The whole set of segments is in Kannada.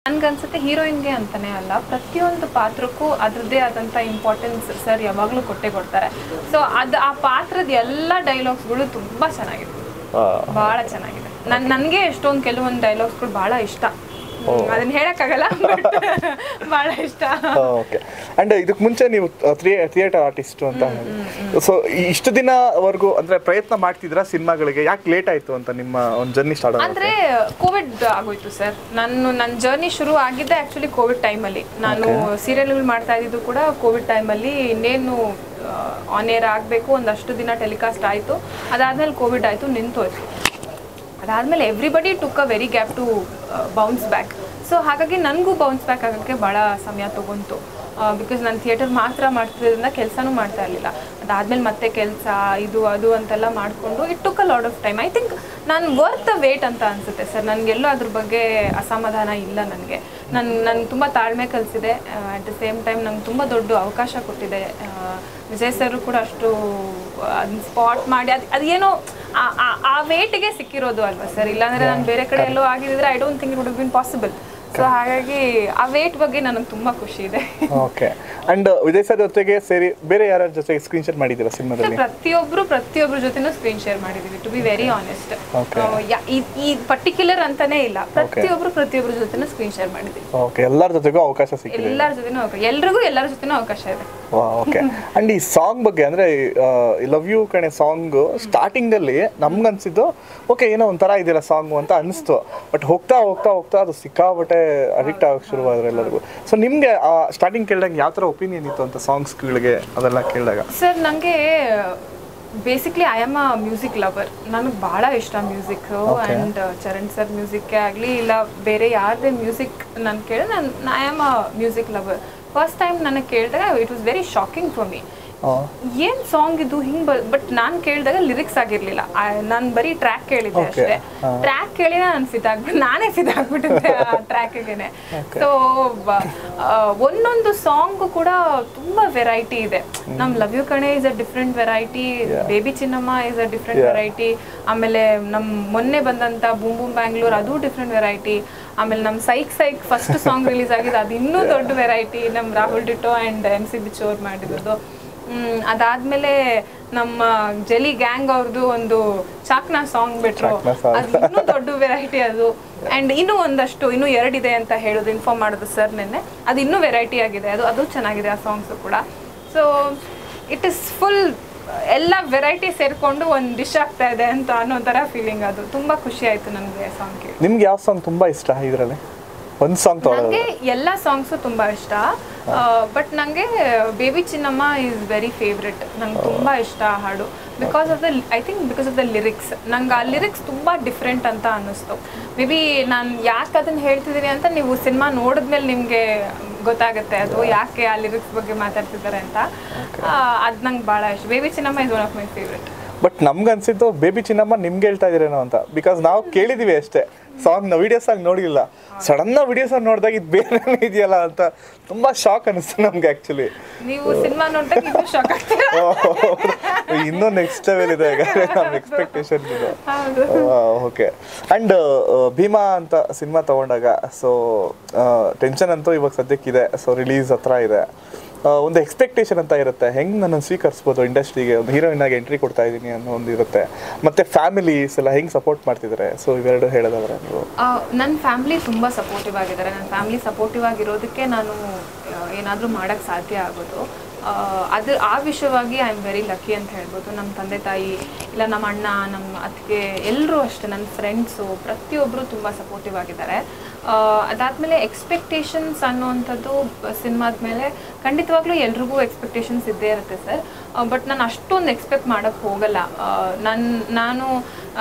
ನನ್ಗನ್ಸುತ್ತೆ ಹೀರೋಯಿನ್ಗೆ ಅಂತಾನೆ ಅಲ್ಲ, ಪ್ರತಿಯೊಂದು ಪಾತ್ರಕ್ಕೂ ಅದರದ್ದೇ ಆದಂಥ ಇಂಪಾರ್ಟೆನ್ಸ್ ಸರ್ ಯಾವಾಗಲೂ ಕೊಡ್ತಾರೆ. ಸೊ ಆ ಪಾತ್ರದ ಎಲ್ಲ ಡೈಲಾಗ್ಸ್ಗಳು ತುಂಬ ಚೆನ್ನಾಗಿದೆ, ಭಾಳ ಚೆನ್ನಾಗಿದೆ. ನನಗೆ ಎಷ್ಟೊಂದು ಕೆಲವೊಂದು ಡೈಲಾಗ್ಸ್ಗಳು ಭಾಳ ಇಷ್ಟ, ಅದನ್ನ ಹೇಳಕ್ಕಾಗಲ್ಲ, ಭಾಳ ಇಷ್ಟ. ಓಕೆ. ಅಂಡ್ ಇದಕ್ಕೆ ಮುಂಚೆ ನೀವು ಥಿಯೇಟರ್ ಆರ್ಟಿಸ್ಟ್ ಅಂತ, ಸೊ ಇಷ್ಟು ದಿನವರೆಗೂ ಅಂದ್ರೆ ಪ್ರಯತ್ನ ಮಾಡ್ತಿದ್ರ ಸಿನಿಮಾಗಳಿಗೆ, ಯಾಕೆ ಲೇಟ್ ಆಯ್ತು ಅಂತ ನಿಮ್ಮ ಒಂದು ಜರ್ನಿ ಸ್ಟಾರ್ಟ್? ಅಂದ್ರೆ ಕೋವಿಡ್ ಆಗೋಯ್ತು ಸರ್. ನನ್ನ ಜರ್ನಿ ಶುರು ಆಗಿದ್ದೆ ಆಕ್ಚುಲಿ ಕೋವಿಡ್ ಟೈಮಲ್ಲಿ. ನಾನು ಸೀರಿಯಲ್ಗಳು ಮಾಡ್ತಾ ಇದ್ದಿದ್ದು ಕೂಡ ಕೋವಿಡ್ ಟೈಮಲ್ಲಿ. ಇನ್ನೇನು ಆನ್ ಏರ್ ಆಗಬೇಕು, ಒಂದಷ್ಟು ದಿನ ಟೆಲಿಕಾಸ್ಟ್ ಆಯಿತು, ಅದಾದ್ಮೇಲೆ ಕೋವಿಡ್ ಆಯಿತು, ನಿಂತೋಯ್ತು. ಅದಾದಮೇಲೆ everybody took a very gap to bounce back. So ಹಾಗಾಗಿ ನನಗೂ ಬೌನ್ಸ್ ಬ್ಯಾಕ್ ಆಗೋಕ್ಕೆ ಭಾಳ ಸಮಯ ತೊಗೊಂತು. ಬಿಕಾಸ್ ನಾನು ಥಿಯೇಟರ್ ಮಾತ್ರ ಮಾಡ್ತಿದ್ದರಿಂದ ಕೆಲಸನೂ ಮಾಡ್ತಾ ಇರಲಿಲ್ಲ. ಅದಾದಮೇಲೆ ಮತ್ತೆ ಕೆಲಸ ಇದು ಅದು ಅಂತೆಲ್ಲ ಮಾಡಿಕೊಂಡು it took a lot of time. I think ನಾನು ವರ್ತ್ ದ ವೇಟ್ ಅಂತ ಅನಿಸುತ್ತೆ ಸರ್. ನನಗೆಲ್ಲೂ ಅದ್ರ ಬಗ್ಗೆ ಅಸಮಾಧಾನ ಇಲ್ಲ. ನನಗೆ ತುಂಬ ತಾಳ್ಮೆ ಕಲಿಸಿದೆ. ಅಟ್ ದ ಸೇಮ್ ಟೈಮ್ ನಂಗೆ ತುಂಬ ದೊಡ್ಡ ಅವಕಾಶ ಕೊಟ್ಟಿದೆ. ವಿಜಯ್ ಸರ್ ಕೂಡ ಅಷ್ಟು ಅದನ್ನ ಸ್ಪಾಟ್ ಮಾಡಿ ಅದೇನೋ ಆ ವೇಟಿಗೆ ಸಿಕ್ಕಿರೋದು ಅಲ್ವಾ ಸರ್. ಇಲ್ಲಾಂದರೆ ನಾನು ಬೇರೆ ಕಡೆ ಎಲ್ಲೋ ಆಗಿದ್ರೆ I don't think it would been possible. So ಹಾಗಾಗಿ ಆ ವೇಟ್ ಬಗ್ಗೆ ನನಗೆ ತುಂಬಾ ಖುಷಿ ಇದೆ. ಓಕೆ. ಅಂಡ್ ವಿಜಯ್ ಸರ್ ಜೊತೆಗೆ ಸೇರಿ ಬೇರೆ ಯಾರ ಜೊತೆಗೆ ಸ್ಕ್ರೀನ್ ಶೇರ್ ಮಾಡಿದ್ದೀರಾ ಸಿನಿಮಾದಲ್ಲಿ? ಪ್ರತಿಯೊಬ್ಬರ ಜೊತೆನೂ ಸ್ಕ್ರೀನ್ ಶೇರ್ ಮಾಡಿದ್ದೀವಿ, ಟು ಬಿ ವೆರಿ ಆನೆಸ್ಟ್. ಈ ಪರ್ಟಿಕ್ಯುಲರ್ ಅಂತಾನೆ ಇಲ್ಲ, ಪ್ರತಿಯೊಬ್ಬರ ಜೊತೆನೂ ಸ್ಕ್ರೀನ್ ಶೇರ್ ಮಾಡಿದ್ದೀವಿ. ಓಕೆ. ಎಲ್ಲರ ಜೊತೆಗೂ ಅವಕಾಶ ಸಿಕ್ಕಿದೆ? ಎಲ್ಲರ ಜೊತೆನೂ ಎಲ್ರಿಗೂ ಎಲ್ಲರ ಜೊತೆನೂ ಅವಕಾಶ ಇದೆ. ಓಕೆ. ಅಂಡ್ ಈ ಸಾಂಗ್ ಬಗ್ಗೆ ಅಂದ್ರೆ ಲವ್ ಯು ಕಣೆ ಸಾಂಗ್ ಸ್ಟಾರ್ಟಿಂಗ್ ಅಲ್ಲಿ ನಮ್ಗನ್ಸಿದ್ದು ಓಕೆ ಏನೋ ಒಂಥರ ಇದೆಯಲ್ಲ ಸಾಂಗು ಅಂತ ಅನಿಸ್ತು. ಬಟ್ ಹೋಗ್ತಾ ಅದು ಸಿಕ್ಕಾಬಟ್ಟೆ ಅಡಿಕ್ಟ್ ಆಗಕ್ಕೆ ಶುರುವಾದ್ರೆ ಎಲ್ಲರಿಗೂ. ಸೊ ನಿಮ್ಗೆ ಸ್ಟಾರ್ಟಿಂಗ್ ಕೇಳಿದಾಗ ಯಾವ ಥರ ಒಪಿನಿಯನ್ ಇತ್ತು ಅಂತ ಸಾಂಗ್ಸ್ಗಳಿಗೆ ಅದೆಲ್ಲ ಕೇಳಿದಾಗ? ಸರ್ ನನಗೆ basically I am a music lover. ನನಗೆ ಭಾಳ ಇಷ್ಟ ಮ್ಯೂಸಿಕ್. ಆ್ಯಂಡ್ ಚರಣ್ ಸರ್ ಮ್ಯೂಸಿಕ್ಕೇ ಆಗಲಿ ಇಲ್ಲ ಬೇರೆ ಯಾರದೇ ಮ್ಯೂಸಿಕ್ ನಾನು ಕೇಳಿದ್ರೆ I am a music lover. First time ನನಗೆ ಕೇಳಿದಾಗ it was very shocking for me. ಏನ್ ಸಾಂಗ್ ಇದು ಹಿಂಗೆ ಬಟ್ ನಾನು ಕೇಳಿದಾಗ ಲಿರಿಕ್ಸ್ ಆಗಿರ್ಲಿಲ್ಲ. ನಾನು ಬರೀ ಟ್ರ್ಯಾಕ್ ಕೇಳಿದ್ದೆ ಅಷ್ಟೇ. ಟ್ರ್ಯಾಕ್ ಕೇಳಿ ನಾನೇ ಫಿದಾಗ್ಬಿಟ್ಟಿದ್ದೆ ಆ ಟ್ರ್ಯಾಕ್ಗೆನೆ. ಸೊ ಒಂದೊಂದು ಸಾಂಗು ಕೂಡ ತುಂಬಾ ವೆರೈಟಿ ಇದೆ. ನಮ್ ಲವ್ ಯು ಕಣೆ is a different variety, baby Chinnamma is a different variety. ಆಮೇಲೆ ನಮ್ ಮೊನ್ನೆ ಬಂದಂತ ಬೂಮ್ ಬೂಮ್ ಬ್ಯಾಂಗ್ಳೂರ್ ಅದು ಡಿಫ್ರೆಂಟ್ ವೆರೈಟಿ. ಆಮೇಲೆ ನಮ್ ಸೈಕ್ ಫಸ್ಟ್ ಸಾಂಗ್ ರಿಲೀಸ್ ಆಗಿದೆ, ಅದು ಇನ್ನೂ ದೊಡ್ಡ ವೆರೈಟಿ. ನಮ್ ರಾಹುಲ್ ಡಿಟೋ ಅಂಡ್ MC ಬಿಚೋರ್ ಮಾಡಿರೋದು. ಅದಾದ್ಮೇಲೆ ನಮ್ಮ ಜಲಿ ಗ್ಯಾಂಗ್ ಅವ್ರದ್ದು ಒಂದು ಚಾಕ್ನಾ ಸಾಂಗ್ ಬಿಟ್ರು, ಅದು ಇನ್ನೂ ದೊಡ್ಡ ವೆರೈಟಿ ಅದು. ಅಂಡ್ ಇನ್ನೂ ಇನ್ನೂ 2 ಇದೆ ಅಂತ ಹೇಳೋದು ಇನ್ಫಾರ್ಮ್ ಮಾಡೋದು ಸರ್ ನೆನ್ನೆ. ಅದು ಇನ್ನೂ ವೆರೈಟಿ ಆಗಿದೆ, ಅದು ಚೆನ್ನಾಗಿದೆ ಆ ಸಾಂಗ್ಸು ಕೂಡ. ಸೊ ಇಟ್ ಇಸ್ ಫುಲ್ ಎಲ್ಲ ವೆರೈಟಿ ಸೇರ್ಕೊಂಡು ಒಂದು ಡಿಶ್ ಆಗ್ತಾ ಇದೆ ಅಂತ ಅನ್ನೋ ಥರ ಫೀಲಿಂಗ್. ಅದು ತುಂಬಾ ಖುಷಿ ಆಯ್ತು ನನಗೆ ಸಾಂಗ್ ಕೇಳಿ. ನಿಮ್ಗೆ ಯಾವ ಸಾಂಗ್ ತುಂಬಾ ಇಷ್ಟ ಇದರಲ್ಲಿ? ಒಂದು ಸಾಂಗ್ ನನಗೆ ಎಲ್ಲ ಸಾಂಗ್ಸು ತುಂಬ ಇಷ್ಟ. ಬಟ್ ನನಗೆ baby Chinnamma is very favourite. ನಂಗೆ ತುಂಬ ಇಷ್ಟ ಆ ಹಾಡು. Because of the lyrics. ನಂಗೆ ಆ ಲಿರಿಕ್ಸ್ ತುಂಬ ಡಿಫ್ರೆಂಟ್ ಅಂತ ಅನ್ನಿಸ್ತು. ಮೇ ಬಿ ನಾನು ಯಾಕೆ ಅದನ್ನು ಹೇಳ್ತಿದ್ದೀನಿ ಅಂತ ನೀವು ಸಿನಿಮಾ ನೋಡಿದ್ಮೇಲೆ ನಿಮಗೆ ಗೊತ್ತಾಗುತ್ತೆ ಅದು ಯಾಕೆ ಆ ಲಿರಿಕ್ಸ್ ಬಗ್ಗೆ ಮಾತಾಡ್ತಿದ್ದಾರೆ ಅಂತ. ಅದು ನಂಗೆ ಭಾಳ ಇಷ್ಟ. Baby Chinnamma is one of my favourite. But ನಮ್ಗೆ ಅನ್ಸಿದ್ದು ಬೇಬಿ ಚಿನ್ನಮ್ಮ ನಿಮ್ಗೆ ಹೇಳ್ತಾ ಇದೀರೇನೋ ಅಂತ. ಬಿಕಾಸ್ ನಾವು ಕೇಳಿದೀವಿ ಅಷ್ಟೇ ಸಾಂಗ್, ವಿಡಿಯೋಸ್ ಆಗಿ ನೋಡಿಲ್ಲ. ಸಡನ್ ವಿಡಿಯೋಸ್ ಆಗಿ ನೋಡಿದಾಗ ಇದು ಬೇರೆ ಇದೆಯಲ್ಲ ಅಂತ ತುಂಬಾ ಶಾಕ್ ಅನಿಸ್ತು ನಮ್ಗೆ. ಆಕ್ಚುಲಿ ನೀವು ಸಿನಿಮಾ ನೋಡಿದಾಗ ಇನ್ನೂ ಶಾಕ್ ಆಗ್ತೀರಾ. ಇನ್ನೂ ನೆಕ್ಸ್ಟ್ ಲೆವೆಲ್ ಇದೆ ನಮ್ಮ ಎಕ್ಸ್ಪೆಕ್ಟೇಷನ್ ಇದೆ. ಓಕೆ. ಅಂಡ್ ಭೀಮಾ ಅಂತ ಸಿನಿಮಾ ತಗೊಂಡಾಗ ಸೊ ಟೆನ್ಷನ್ ಅಂತೂ ಇವಾಗ ಸದ್ಯಕ್ಕಿದೆ. ಸೊ ರಿಲೀಸ್ ಹತ್ರ ಇದೆ, ಒಂದು ಎಕ್ಸ್ಪೆಕ್ಟೇಷನ್ ಅಂತ ಇರುತ್ತೆ, ಹೆಂಗೆ ನನ್ನನ್ನು ಸ್ವೀಕರಿಸ್ಬೋದು ಇಂಡಸ್ಟ್ರಿಗೆ, ಒಂದು ಹೀರೋಯಿನ್ ಆಗಿ ಎಂಟ್ರಿ ಕೊಡ್ತಾ ಇದ್ದೀನಿ ಅನ್ನೋ ಒಂದು ಇರುತ್ತೆ. ಮತ್ತೆ ಫ್ಯಾಮಿಲೀಸ್ ಎಲ್ಲ ಹೆಂಗೆ ಸಪೋರ್ಟ್ ಮಾಡ್ತಿದ್ದಾರೆ? ಸೊ ಇವೆರಡು ಹೇಳೋದಾದ್ರೆ ನೀವು. ನನ್ನ ಫ್ಯಾಮಿಲಿ ತುಂಬ ಸಪೋರ್ಟಿವ್ ಆಗಿದ್ದಾರೆ. ನನ್ನ ಫ್ಯಾಮಿಲಿ ಸಪೋರ್ಟಿವ್ ಆಗಿರೋದಕ್ಕೆ ನಾನು ಏನಾದರೂ ಮಾಡೋಕ್ಕೆ ಸಾಧ್ಯ ಆಗೋದು. ಆ ವಿಷಯವಾಗಿ ಐ ಆಮ್ ವೆರಿ ಲಕ್ಕಿ ಅಂತ ಹೇಳ್ಬೋದು. ನಮ್ಮ ತಂದೆ ತಾಯಿ ಇಲ್ಲ ನಮ್ಮ ಅಣ್ಣ, ನಮ್ಮ ಅತ್ತಿಗೆ ಎಲ್ಲರೂ ಅಷ್ಟೇ, ನನ್ನ ಫ್ರೆಂಡ್ಸು ಪ್ರತಿಯೊಬ್ಬರು ತುಂಬ ಸಪೋರ್ಟಿವ್ ಆಗಿದ್ದಾರೆ. ಅದಾದಮೇಲೆ ಎಕ್ಸ್ಪೆಕ್ಟೇಷನ್ಸ್ ಅನ್ನುವಂಥದ್ದು ಸಿನಿಮಾದ ಮೇಲೆ ಖಂಡಿತವಾಗ್ಲೂ ಎಲ್ರಿಗೂ ಎಕ್ಸ್ಪೆಕ್ಟೇಷನ್ಸ್ ಇದ್ದೇ ಇರುತ್ತೆ ಸರ್. ಬಟ್ ನಾನು ಅಷ್ಟೊಂದು ಎಕ್ಸ್ಪೆಕ್ಟ್ ಮಾಡೋಕ್ಕೆ ಹೋಗಲ್ಲ. ನಾನು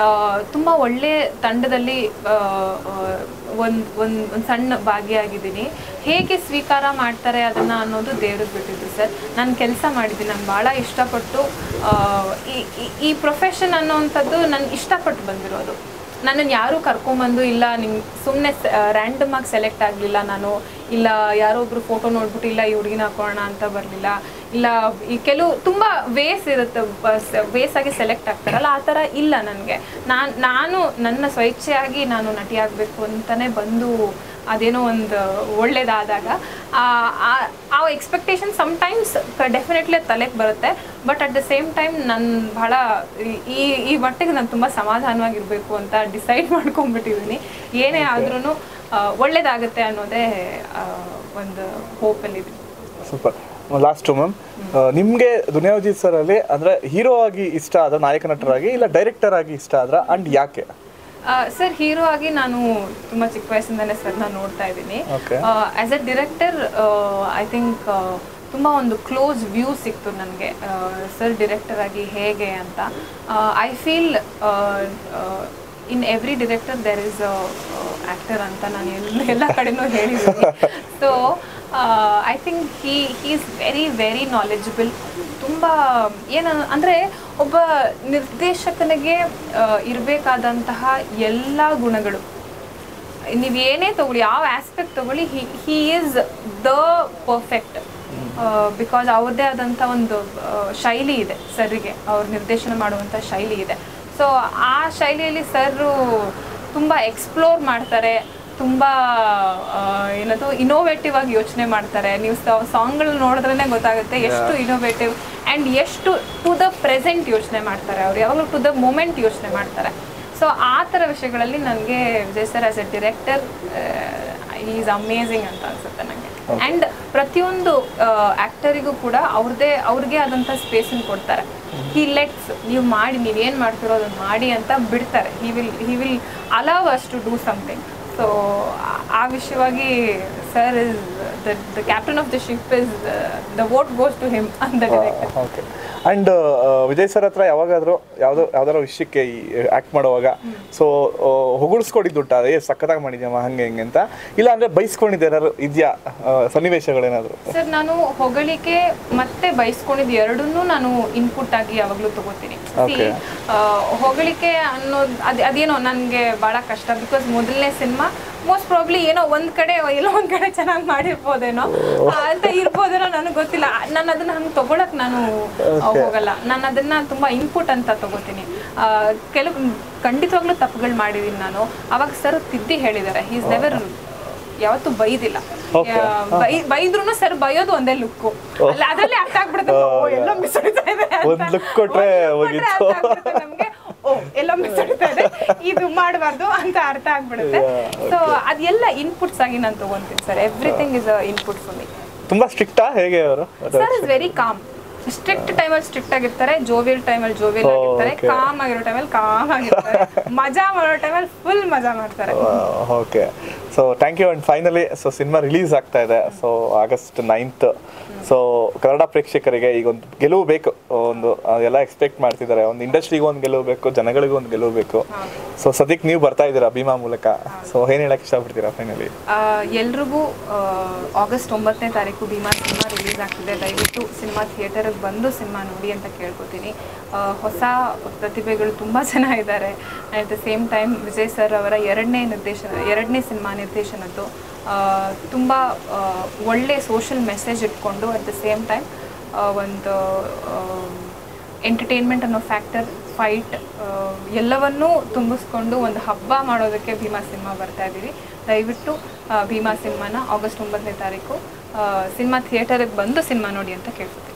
ತುಂಬ ಒಳ್ಳೆ ತಂಡದಲ್ಲಿ ಒಂದು ಸಣ್ಣ ಭಾಗಿಯಾಗಿದ್ದೀನಿ. ಹೇಗೆ ಸ್ವೀಕಾರ ಮಾಡ್ತಾರೆ ಅದನ್ನು ಅನ್ನೋದು ದೇವ್ರಿಗೆ ಬಿಟ್ಟಿದ್ದು ಸರ್. ನಾನು ಕೆಲಸ ಮಾಡಿದ್ದೀನಿ, ನಾನು ಭಾಳ ಇಷ್ಟಪಟ್ಟು ಈ ಪ್ರೊಫೆಷನ್ ಅನ್ನೋವಂಥದ್ದು ನಾನು ಇಷ್ಟಪಟ್ಟು ಬಂದಿರೋದು. ನನ್ನನ್ನು ಯಾರೂ ಕರ್ಕೊಂಬಂದು ಇಲ್ಲ ನಿಮ್ಗೆ ಸುಮ್ಮನೆ ರ್ಯಾಂಡಮ್ ಆಗಿ ಸೆಲೆಕ್ಟ್ ಆಗಲಿಲ್ಲ ನಾನು, ಇಲ್ಲ ಯಾರೊಬ್ರು ಫೋಟೋ ನೋಡ್ಬಿಟ್ಟು ಇಲ್ಲ ಈ ಹುಡುಗಿನ ಹಾಕೋಣ ಅಂತ ಬರಲಿಲ್ಲ. ಇಲ್ಲ ಈ ಕೆಲವು ತುಂಬ ವೇಸ್ ಇರುತ್ತೆ, ವೇಸಾಗಿ ಸೆಲೆಕ್ಟ್ ಆಗ್ತಾರಲ್ಲ, ಆ ಥರ ಇಲ್ಲ ನನಗೆ. ನಾನು ನನ್ನ ಸ್ವಇಚ್ಛೆಯಾಗಿ ನಾನು ನಟಿ ಆಗಬೇಕು ಅಂತಲೇ ಬಂದು ಅದೇನೋ ಒಂದು ಒಳ್ಳೇದಾದಾಗ ಆ ಎಕ್ಸ್ಪೆಕ್ಟೇಷನ್ ಸಮ್ಟೈಮ್ಸ್ ಡೆಫಿನೆಟ್ಲಿ ತಲೆಗೆ ಬರುತ್ತೆ. But at the same time ನಾನು ಬಹಳ ಈ ಮಟ್ಟಿಗೆ ನಾನು ತುಂಬ ಸಮಾಧಾನವಾಗಿರಬೇಕು ಅಂತ ಡಿಸೈಡ್ ಮಾಡ್ಕೊಂಡ್ಬಿಟ್ಟಿದ್ದೀನಿ. ಏನೇ ಆದ್ರೂ ಒಳ್ಳೇದಾಗುತ್ತೆ ಅನ್ನೋದೇ ಒಂದು ಹೋಪಲ್ಲಿದೆ. ಸೂಪರ್. ಲಾಸ್ಟ್ ಮ್ಯಾಮ್, ನಿಮಗೆ ದುನಿಯಾವಿಜಿ ಸರ್ ಅಲ್ಲಿ ಅಂದ್ರೆ ಹೀರೋ ಆಗಿ ಇಷ್ಟ ಆದ, ನಾಯಕ ನಟರಾಗಿ ಇಲ್ಲ ಡೈರೆಕ್ಟರ್ ಆಗಿ ಇಷ್ಟ ಆದ್ರ, ಅಂಡ್ ಯಾಕೆ? ಸರ್, ಹೀರೋ ಆಗಿ ನಾನು ತುಂಬ ಚಿಕ್ಕ ವಯಸ್ಸಿಂದನೇ ಸರ್ನ ನೋಡ್ತಾ ಇದ್ದೀನಿ. As a director I think ತುಂಬ ಒಂದು ಕ್ಲೋಸ್ ವ್ಯೂ ಸಿಕ್ತು ನನಗೆ ಸರ್ ಡಿರೆಕ್ಟರ್ ಆಗಿ ಹೇಗೆ ಅಂತ. I feel in every director there is actor ಅಂತ ನಾನು ಎಲ್ಲ ಕಡೆನೂ ಹೇಳಿದ್ದೀನಿ. So I think he is very very knowledgeable. ತುಂಬ ಏನು ಅಂದರೆ ಒಬ್ಬ ನಿರ್ದೇಶಕನಿಗೆ ಇರಬೇಕಾದಂತಹ ಎಲ್ಲ ಗುಣಗಳು, ನೀವು ಏನೇ ತಗೊಳ್ಳಿ, ಯಾವ ಆಸ್ಪೆಕ್ಟ್ ತಗೊಳ್ಳಿ, he is the perfect. Because ಅವ್ರದ್ದೇ ಆದಂಥ ಒಂದು ಶೈಲಿ ಇದೆ ಸರ್ರಿಗೆ, ಅವ್ರು ನಿರ್ದೇಶನ ಮಾಡುವಂಥ ಶೈಲಿ ಇದೆ. ಸೊ ಆ ಶೈಲಿಯಲ್ಲಿ ಸರ್ರು ತುಂಬ ಎಕ್ಸ್ಪ್ಲೋರ್ ಮಾಡ್ತಾರೆ, ತುಂಬ ಏನದು ಇನೋವೇಟಿವ್ ಆಗಿ ಯೋಚನೆ ಮಾಡ್ತಾರೆ. ನೀವು ಸಾಂಗ್ಗಳು ನೋಡಿದ್ರೇ ಗೊತ್ತಾಗುತ್ತೆ ಎಷ್ಟು ಇನೋವೇಟಿವ್ ಆ್ಯಂಡ್ ಎಷ್ಟು ಟು ದ ಪ್ರೆಸೆಂಟ್ ಯೋಚನೆ ಮಾಡ್ತಾರೆ. ಅವ್ರು ಯಾವಾಗಲೂ ಟು ದ ಮೂಮೆಂಟ್ ಯೋಚನೆ ಮಾಡ್ತಾರೆ. ಸೊ ಆ ಥರ ವಿಷಯಗಳಲ್ಲಿ ನನಗೆ Vijay sir as A director is amazing ಅಂತ ಅನ್ಸುತ್ತೆ ನನಗೆ. ಆ್ಯಂಡ್ ಪ್ರತಿಯೊಂದು ಆ್ಯಕ್ಟರಿಗೂ ಕೂಡ ಅವ್ರಿಗೆ ಆದಂಥ ಸ್ಪೇಸನ್ನು ಕೊಡ್ತಾರೆ. ಹಿ ಲೆಟ್ಸ್, ನೀವು ಮಾಡಿ, ನೀವೇನು ಮಾಡ್ತಿರೋ ಅದನ್ನು ಮಾಡಿ ಅಂತ ಬಿಡ್ತಾರೆ. He will allow us to do something. So ಆ ವಿಷಯವಾಗಿ sir is the captain of the ship, is the vote goes to him ಅಂತ director. Okay. And Vijay sir ಹತ್ರ ಯಾವಾಗಾದರೂ ಯಾವ್ದಾರ ವಿಷಯಕ್ಕೆ ಆ್ಯಕ್ಟ್ ಮಾಡುವಾಗ ಸೊ ಹೊಗಳಿಸ್ಕೊಂಡಿದ್ದುಂಟ, ಸಖತ್ತಾಗಿ ಮಾಡಿದ್ಯಮ್ಮ ಹಂಗೆ ಹಿಂಗೆ ಅಂತ, ಇಲ್ಲ ಅಂದರೆ ಬೈಸ್ಕೊಂಡಿದ್ದೆ ಏನಾದ್ರು ಇದೆಯಾ ಸನ್ನಿವೇಶಗಳೇನಾದರೂ? ಸರ್, ನಾನು ಹೊಗಳಿಕೆ ಮತ್ತೆ ಬೈಸ್ಕೊಂಡಿದ್ದು ಎರಡನ್ನೂ ನಾನು ಇನ್ಪುಟ್ ಆಗಿ ಯಾವಾಗಲೂ ತಗೋತೀನಿ. ಹೊಗಳಿಕೆ ಅನ್ನೋದು ಅದೇನೋ ನನಗೆ ಭಾಳ ಕಷ್ಟ. ಬಿಕಾಸ್ ಮೊದಲನೇ ಸಿನಿಮಾ ಮೋಸ್ಟ್ ಪ್ರಾಬ್ಲಿ ಏನೋ ಒಂದು ಕಡೆ ಎಲ್ಲೋ ಒಂದು ಕಡೆ ಚೆನ್ನಾಗಿ ಮಾಡಿರ್ಬೋದೇನೋ ಅಂತ ಇರ್ಬೋದೇನೋ, ನನಗೆ ಗೊತ್ತಿಲ್ಲ. ನಾನು ಅದನ್ನ ಹಂಗೆ ತೊಗೊಳಕ್ಕೆ ನಾನು ಹೋಗಲ್ಲ. ನಾನು ಅದನ್ನ ತುಂಬ ಇನ್ಪುಟ್ ಅಂತ ತಗೋತೀನಿ. ಕೆಲವು ಖಂಡಿತವಾಗ್ಲೂ ತಪ್ಪುಗಳು ಮಾಡಿದ್ದೀನಿ ನಾನು. ಅವಾಗ ಸರ್ ತಿದ್ದಿ ಹೇಳಿದ್ದಾರೆ. ಈಸ್ ನೆವರ್ ಯಾವತ್ತೂ ಬೈದಿಲ್ಲ. ಬೈದ್ರು ಸರ್ ಬೈಯೋದು ಒಂದೇ ಲುಕ್ಕು, ಅದರಲ್ಲೇ ಅರ್ಥ ಆಗ್ಬಿಡುತ್ತೆ ಎಲ್ಲೋ ಮಿಸ್ ಹೊಡಿತಾ ಇದೆ ನಮಗೆ. ಎಲ್ಲೋ ಮಿಸ್ ಹೊಡಿತಾ ಇದೆ, ಇದು ಮಾಡಬಾರ್ದು ಅಂತ ಅರ್ಥ ಆಗ್ಬಿಡುತ್ತೆ. ಸೊ ಅದೆಲ್ಲ ಇನ್ಪುಟ್ಸ್ ಆಗಿ ನಾನು ತಗೊಂತೀನಿ sir. Everything is input for me. ತುಂಬಾ ಸ್ಟ್ರಿಕ್ಟಾ ಹೇಗೆ ಅವರು? Sir is very calm. Strict ಟೈಮಲ್ಲಿ ಸ್ಟ್ರಿಕ್ಟ್ ಆಗಿರ್ತಾರೆ, ಜೋವಿಯಲ್ ಟೈಮಲ್ಲಿ ಜೋವಿಯಲ್ ಆಗಿರ್ತಾರೆ, ಕಾಮ್ ಆಗಿರೋ ಟೈಮಲ್ಲಿ ಕಾಮ್ ಆಗಿರ್ತಾರೆ, ಮಜಾ ಮಾಡೋ ಟೈಮಲ್ಲಿ ಫುಲ್ ಮಜಾ ಮಾಡ್ತಾರೆ. Okay. So thank you. And finally so cinema release ಆಗ್ತಾ ಇದೆ. So August 9th. So Kannada ಪ್ರೇಕ್ಷಕರಿಗೆ ಈಗ ಒಂದು ಗೆಲುವು ಬೇಕು, ಒಂದು ಎಲ್ಲ ಎಕ್ಸ್ಪೆಕ್ಟ್ ಮಾಡ್ತಿದ್ದಾರೆ. ಒಂದು ಇಂಡಸ್ಟ್ರಿಗೂ ಒಂದು ಗೆಲುವು ಬೇಕು, ಜನಗಳಿಗೂ ಒಂದು ಗೆಲುವು ಬೇಕು. ಸೊ ಸದ್ಯಕ್ಕೆ ನೀವು ಬರ್ತಾ ಇದ್ದೀರಾ ಭೀಮಾ ಮೂಲಕ. ಸೊ ಏನು ಹೇಳಕ್ಕೆ ಇಷ್ಟಪಡ್ತೀರಾ ಫೈನಲಿ? ಎಲ್ರಿಗೂ August 9ನೇ ತಾರೀಕು ಭೀಮಾ ಸಿನಿಮಾ ರಿಲೀಸ್ ಆಗ್ತಿದೆ. ದಯವಿಟ್ಟು ಸಿನಿಮಾ ಥಿಯೇಟರ್ಗೆ ಬಂದು ಸಿನಿಮಾ ನೋಡಿ ಅಂತ ಕೇಳ್ಕೊತೀನಿ. ಹೊಸ ಪ್ರತಿಭೆಗಳು ತುಂಬ ಜನ ಇದ್ದಾರೆ. At the same time Vijay sir ಅವರ ಎರಡನೇ ಸಿನಿಮಾ ನಿರ್ದೇಶನದ್ದು ತುಂಬ ಒಳ್ಳೆ ಸೋಷಲ್ ಮೆಸೇಜ್ ಇಟ್ಕೊಂಡು ಅಟ್ ದ ಸೇಮ್ ಟೈಮ್ ಒಂದು ಎಂಟರ್ಟೈನ್ಮೆಂಟ್ ಅನ್ನೋ ಫ್ಯಾಕ್ಟರ್, ಫೈಟ್ ಎಲ್ಲವನ್ನೂ ತುಂಬಿಸ್ಕೊಂಡು ಒಂದು ಹಬ್ಬ ಮಾಡೋದಕ್ಕೆ ಭೀಮಾ ಸಿನಿಮಾ ಬರ್ತಾ ಇದ್ದೀವಿ. ದಯವಿಟ್ಟು ಭೀಮಾ ಸಿನಿಮಾನ August 9ನೇ ತಾರೀಕು ಸಿನಿಮಾ ಥಿಯೇಟರ್ಗೆ ಬಂದು ಸಿನಿಮಾ ನೋಡಿ ಅಂತ ಕೇಳ್ಕೊತೀನಿ.